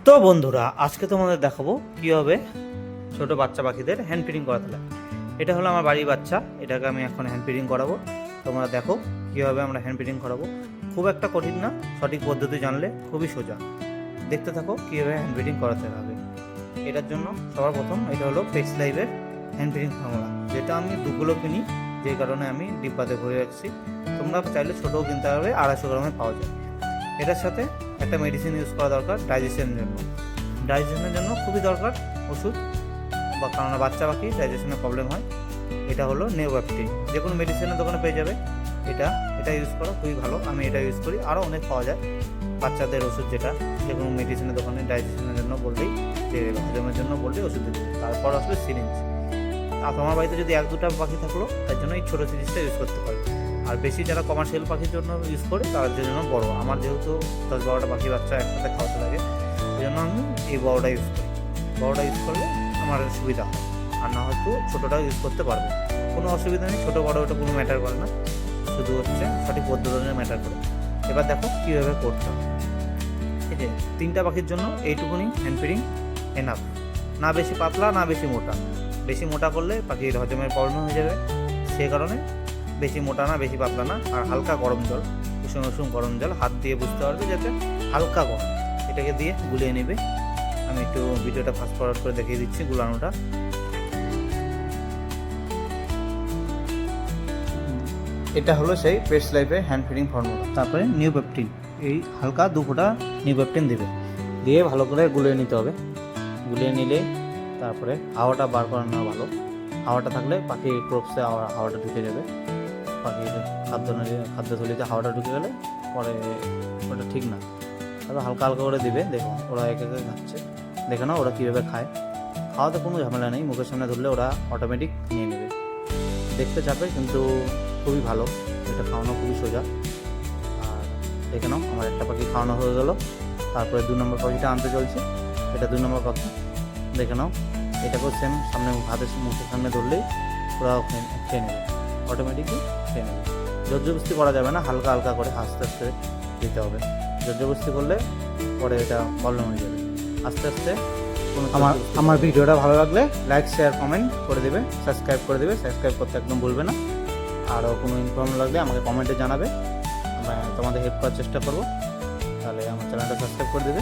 তো বন্ধুরা, আজকে তোমাদের দেখাবো কীভাবে ছোট বাচ্চা পাখিদের হ্যান্ড ফিডিং করাতে লাগে। এটা হলো আমার বাড়ির বাচ্চা, এটাকে আমি এখন হ্যান্ড ফিডিং করাবো। তোমরা দেখো কীভাবে আমরা হ্যান্ড ফিডিং করাবো। খুব একটা কঠিন না, সঠিক পদ্ধতি জানলে খুবই সোজা। দেখতে থাকো কীভাবে হ্যান্ড ফিডিং করাতে হবে। এটার জন্য সবার প্রথম এটা হলো পেক্স লাইভের হ্যান্ড ফিডিং ফর্মুলা, যেটা আমি দুগুলো কিনি, যে কারণে আমি ডিব্বাতে ভরে রাখছি। তোমরা চাইলে ছোটোও কিনতে পারবে, 250 গ্রামে পাওয়া যায়। এটার সাথে একটা মেডিসিন ইউজ করা দরকার ডাইজেশনের জন্য খুবই দরকার ওষুধ, বা কারণ বাচ্চা পাখি ডাইজেশনের প্রবলেম হয়। এটা হলো নেওব্যাপটিন, যে কোনো মেডিসিনের দোকানে পেয়ে যাবে। এটা ইউজ করা খুবই ভালো, আমি এটা ইউজ করি। আরও অনেক পাওয়া যায় বাচ্চাদের ওষুধ, যেটা যে কোনো মেডিসিনের দোকানে ডাইজেশনের জন্য বললেই দিয়ে দেবে, হজমের জন্য বললেই ওষুধ দিয়ে দেবে। তারপর আসবে সিরিঞ্জ। আর তোমার বাড়িতে যদি 1-2টা পাখি থাকলো, তার জন্য এই ছোটো সিরিজটা ইউজ করতে পারবে। আর বেশি যারা কমার্শিয়াল পাখির জন্য ইউজ করে, তার জন্য বড়। আমার যেহেতু 10-12টা পাখি বাচ্চা একসাথে খাওয়াতে লাগে, এই জন্য আমি এই বড়টা ইউজ করি। বড়টা ইউজ করলে আমার সুবিধা হয়, আর না হয়তো ছোটোটাও ইউজ করতে পারবে, কোনো অসুবিধা নেই। ছোটো বড়ো ওটা কোনো ম্যাটার করে না, শুধু হচ্ছে সঠিক পদ্ধতি ম্যাটার করে। এবার দেখো কীভাবে করতে হবে। এই যে 3টা পাখির জন্য এইটুকুনি হ্যান্ড ফিডিং এনাফ, না বেশি পাতলা না বেশি মোটা। বেশি মোটা করলে পাখির হজমের প্রবলেম হয়ে যাবে, সে কারণে বেশি মোটা না বেশি পাতলা না। আর হালকা গরম জল, উষুম গরম জল, হাত দিয়ে বুঝতে পারবে যাতে হালকা গরম, এটাকে দিয়ে গুলিয়ে নেবে। আমি একটু ভিডিওটা ফাস্ট ফরওয়ার্ড করে দেখিয়ে দিচ্ছি গুলানোটা। এটা হলো সেই পেক্স লাইফের হ্যান্ড ফিডিং ফর্মুলা। তারপরে নিউব্যাপটিন, এই হালকা 2 ফোঁটা নিউব্যাপটিন দেবে, দিয়ে ভালো করে গুলিয়ে নিতে হবে। গুলিয়ে নিলে তারপরে হাওয়াটা বার করে নেওয়া ভালো। হাওয়াটা থাকলে পাখির ক্রোপসে হাওয়াটা ঢুকে যাবে। পাখির খাদ্যথলিতে হাওয়াটা ঢুকে গেলে পরে ওটা ঠিক না। তবে হালকা হালকা করে দিবে। দেখো ওরা একে একে খাচ্ছে, দেখে নাও ওরা কীভাবে খায়। খাওয়াতে কোনো ঝামেলা নেই, মুখের সামনে ধরলে ওরা অটোমেটিক নিয়ে নেবে। দেখতে চাপে কিন্তু খুবই ভালো, এটা খাওয়ানো খুবই সোজা। আর দেখে নাও আমার একটা পাখি খাওয়ানো হয়ে গেল। তারপরে 2 নম্বর পাখিটা আনতে চলছে, এটা 2 নম্বর পাখি। দেখে নাও এটাকেও সেম, সামনে মুখের সামনে ধরলেই ওরা খেয়ে নেবে, অটোমেটিকলি খেয়ে নেবে। জোরজবস্তি করা যাবে না, হালকা হালকা করে আস্তে আস্তে দিতে হবে। জোরজবস্তি করলে পরে এটা প্রবলেম হয়ে যাবে। আস্তে আস্তে আমার ভিডিওটা ভালো লাগলে লাইক শেয়ার কমেন্ট করে দেবে, সাবস্ক্রাইব করে দেবে। সাবস্ক্রাইব করতে একদম ভুলবে না। আরও কোনো ইনফরমেশন লাগলে আমাকে কমেন্টে জানাবে, তোমাদের হেল্প করার চেষ্টা করবো। তাহলে আমার চ্যানেলটা সাবস্ক্রাইব করে দেবে।